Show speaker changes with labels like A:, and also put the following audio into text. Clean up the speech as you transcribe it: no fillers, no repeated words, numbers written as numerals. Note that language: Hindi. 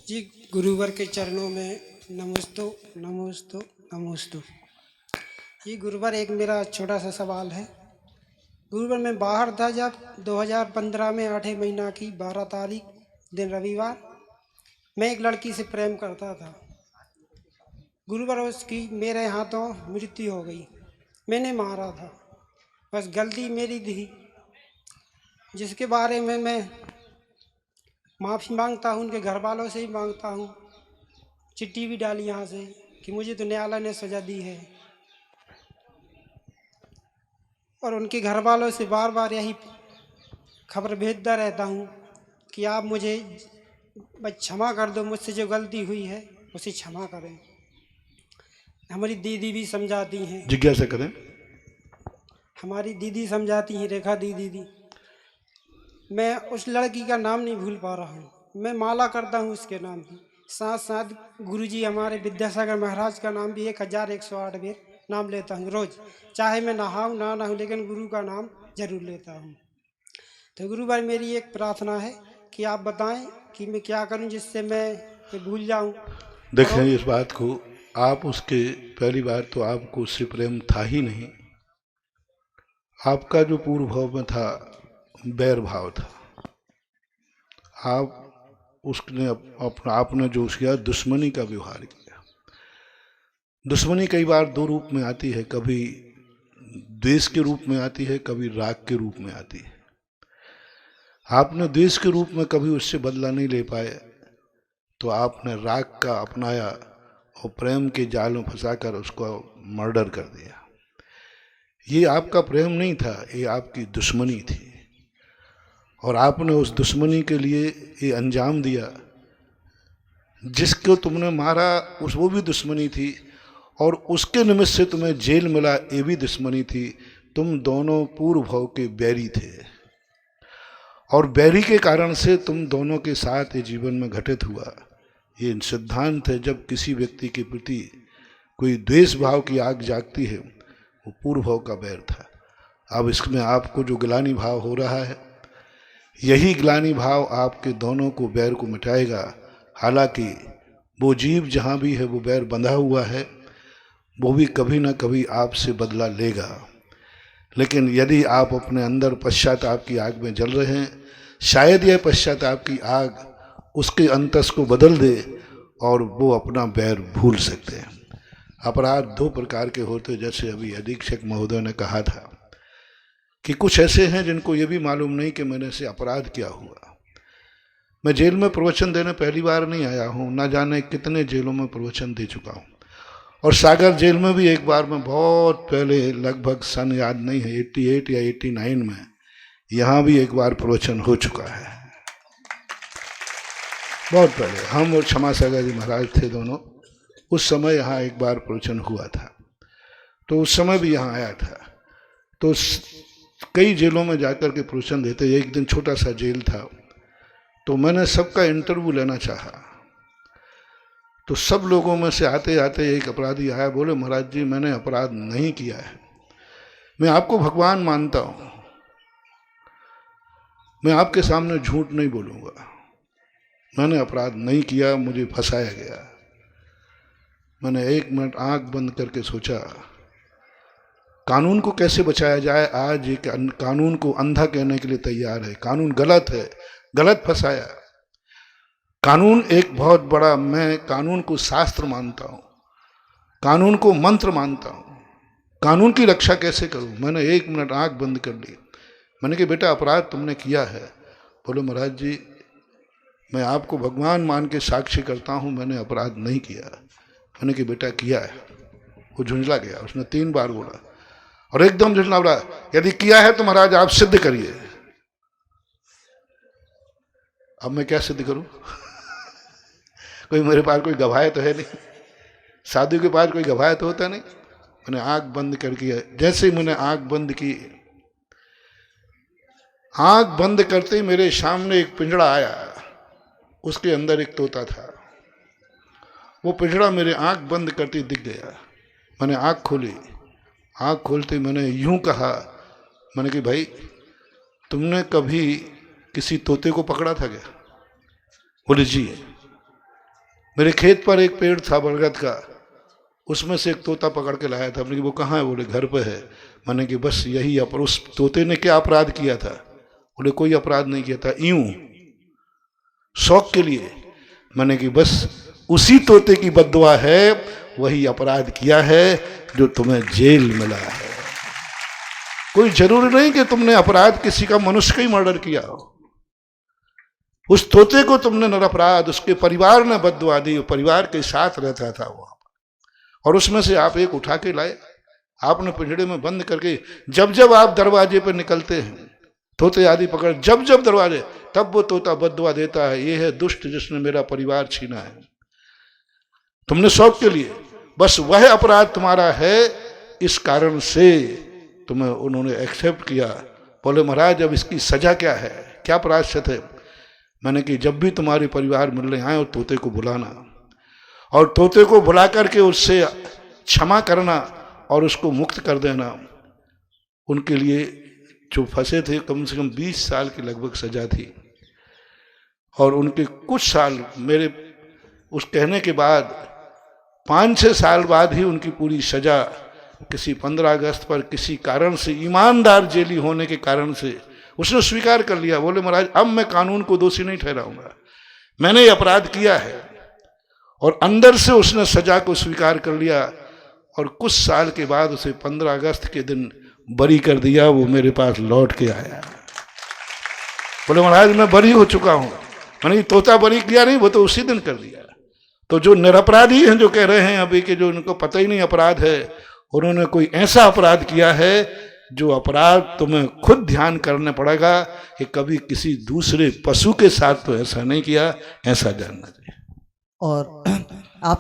A: जी, गुरुवर के चरणों में नमोस्तु नमोस्तु नमोस्तु। जी गुरुवर, एक मेरा छोटा सा सवाल है। गुरुवर, मैं बाहर था जब 2015 में 8वें महीना की 12 तारीख दिन रविवार, मैं एक लड़की से प्रेम करता था। गुरुवर, उसकी मेरे हाथों मृत्यु हो गई। मैंने मारा था, बस गलती मेरी थी, जिसके बारे में मैं माफ़ी मांगता हूँ, उनके घर वालों से ही मांगता हूँ। चिट्ठी भी डाली यहाँ से कि मुझे तो न्यायालय ने सज़ा दी है, और उनके घर वालों से बार बार यही खबर भेजता रहता हूँ कि आप मुझे बस क्षमा कर दो, मुझसे जो गलती हुई है उसे क्षमा करें। हमारी दीदी भी समझाती हैं,
B: जिज्ञासा करें।
A: हमारी दीदी समझाती हैं, रेखा दीदी। मैं उस लड़की का नाम नहीं भूल पा रहा हूँ। मैं माला करता हूँ उसके नाम की, साथ साथ गुरुजी हमारे विद्यासागर महाराज का नाम भी 1108 बार नाम लेता हूँ रोज, चाहे मैं नहाऊँ ना नहाऊँ, लेकिन गुरु का नाम जरूर लेता हूँ। तो गुरु भाई, मेरी एक प्रार्थना है कि आप बताएं कि मैं क्या करूं जिससे मैं भूल जाऊं।
B: देखें
A: और
B: इस बात को, आप उसके पहली बार तो आपको उससे प्रेम था ही नहीं। आपका जो पूर्व भाव में था बैर भाव था। आप उसने अपना आपने जो किया दुश्मनी का व्यवहार किया। दुश्मनी कई बार दो रूप में आती है, कभी द्वेष के रूप में आती है, कभी राग के रूप में आती है। आपने द्वेष के रूप में कभी उससे बदला नहीं ले पाए, तो आपने राग का अपनाया और प्रेम के जाल में फंसाकर उसको मर्डर कर दिया। ये आपका प्रेम नहीं था, ये आपकी दुश्मनी थी, और आपने उस दुश्मनी के लिए ये अंजाम दिया। जिसको तुमने मारा उस वो भी दुश्मनी थी, और उसके निमित्त से तुम्हें जेल मिला, ये भी दुश्मनी थी। तुम दोनों पूर्व भाव के बैरी थे, और बैरी के कारण से तुम दोनों के साथ ये जीवन में घटित हुआ। ये सिद्धांत है, जब किसी व्यक्ति के प्रति कोई द्वेष भाव की आग जागती है, वो पूर्व भाव का बैर था। अब इसमें आपको जो ग्लानि भाव हो रहा है, यही ग्लानि भाव आपके दोनों को बैर को मिटाएगा। हालांकि वो जीव जहाँ भी है वो बैर बंधा हुआ है, वो भी कभी ना कभी आपसे बदला लेगा। लेकिन यदि आप अपने अंदर पश्चाताप की आग में जल रहे हैं, शायद यह पश्चाताप की आग उसके अंतस को बदल दे और वो अपना बैर भूल सकते हैं। अपराध दो प्रकार के होते, जैसे अभी अधीक्षक महोदय ने कहा था कि कुछ ऐसे हैं जिनको ये भी मालूम नहीं कि मैंने से अपराध क्या हुआ। मैं जेल में प्रवचन देने पहली बार नहीं आया हूँ, ना जाने कितने जेलों में प्रवचन दे चुका हूँ। और सागर जेल में भी एक बार मैं बहुत पहले, लगभग सन याद नहीं है, 88 या 89 में, यहाँ भी एक बार प्रवचन हो चुका है। बहुत पहले हम और क्षमा सागर जी महाराज थे दोनों, उस समय यहाँ एक बार प्रवचन हुआ था, तो उस समय भी यहाँ आया था। तो कई जेलों में जाकर के प्रवचन देते। एक दिन छोटा सा जेल था, तो मैंने सबका इंटरव्यू लेना चाहा। तो सब लोगों में से आते आते एक अपराधी आया, बोले महाराज जी मैंने अपराध नहीं किया है, मैं आपको भगवान मानता हूँ, मैं आपके सामने झूठ नहीं बोलूँगा, मैंने अपराध नहीं किया, मुझे फंसाया गया। मैंने 1 मिनट आंख बंद करके सोचा कानून को कैसे बचाया जाए। आज ये कानून को अंधा कहने के लिए तैयार है, कानून गलत है, गलत फंसाया। कानून एक बहुत बड़ा, मैं कानून को शास्त्र मानता हूँ, कानून को मंत्र मानता हूँ, कानून की रक्षा कैसे करूँ। मैंने 1 मिनट आंख बंद कर ली। मैंने कहा बेटा अपराध तुमने किया है। बोले महाराज जी मैं आपको भगवान मान के साक्षी करता हूँ, मैंने अपराध नहीं किया। मैंने कहा बेटा किया है। वो झुंझला गया, उसने 3 बार बोला और एकदम झुंझला बोला, यदि किया है तो महाराज आप सिद्ध करिए। अब मैं क्या सिद्ध करूं? कोई मेरे पास कोई गवाह तो है नहीं, साधु के पास कोई गवाह तो होता नहीं। मैंने आंख बंद करके, जैसे ही मैंने आंख बंद की, आंख बंद करते ही मेरे सामने एक पिंजड़ा आया, उसके अंदर एक तोता था। वो पिंजड़ा मेरे आंख बंद करते दिख गया। मैंने आंख खोली, आंख खोलते मैंने यूं कहा, मैंने कि भाई तुमने कभी किसी तोते को पकड़ा था क्या? बोले जी। मेरे खेत पर एक पेड़ था बरगद का, उसमें से एक तोता पकड़ के लाया था। हमने कि वो कहाँ है? बोले घर पे है। मैंने कि बस यही उस तोते ने क्या अपराध किया था? बोले कोई अपराध नहीं किया था, यूं शौक के लिए। मैंने कि बस उसी तोते की बद्दुआ है, वही अपराध किया है जो तुम्हें जेल मिला है। कोई जरूरी नहीं कि तुमने अपराध किसी का, मनुष्य का ही मर्डर किया हो। उस तोते को तुमने निरपराध, उसके परिवार ने बद्दुआ दी, परिवार के साथ रहता था वहां पर, और उसमें से आप एक उठा के लाए, आपने पिंजड़े में बंद करके। जब जब आप दरवाजे पर निकलते हैं तोते आदि पकड़, जब जब दरवाजे, तब वो तोता बद्दुआ देता है, ये है दुष्ट जिसने मेरा परिवार छीना है। तुमने शौक के लिए, बस वह अपराध तुम्हारा है, इस कारण से तुम्हें उन्होंने एक्सेप्ट किया। बोले महाराज अब इसकी सजा क्या है, क्या प्रायश्चित है? मैंने कि जब भी तुम्हारे परिवार मिलने आए और तोते को बुलाना, और तोते को बुला करके उससे क्षमा करना और उसको मुक्त कर देना। उनके लिए जो फंसे थे कम से कम 20 साल की लगभग सजा थी, और उनके कुछ साल मेरे उस कहने के बाद 5-6 साल बाद ही उनकी पूरी सजा किसी 15 अगस्त पर किसी कारण से, ईमानदार जेली होने के कारण से उसने स्वीकार कर लिया। बोले महाराज अब मैं कानून को दोषी नहीं ठहराऊंगा, मैंने ये अपराध किया है, और अंदर से उसने सजा को स्वीकार कर लिया। और कुछ साल के बाद उसे 15 अगस्त के दिन बरी कर दिया। वो मेरे पास लौट के आया, बोले महाराज मैं बरी हो चुका हूं। मैंने तोता बरी किया नहीं, वो तो उसी दिन कर दिया। तो जो निरपराधी हैं, जो कह रहे हैं अभी कि जो उनको पता ही नहीं अपराध है, उन्होंने कोई ऐसा अपराध किया है जो अपराध तुम्हें खुद ध्यान करना पड़ेगा कि कभी किसी दूसरे पशु के साथ तो ऐसा नहीं किया, ऐसा जानना चाहिए।
C: और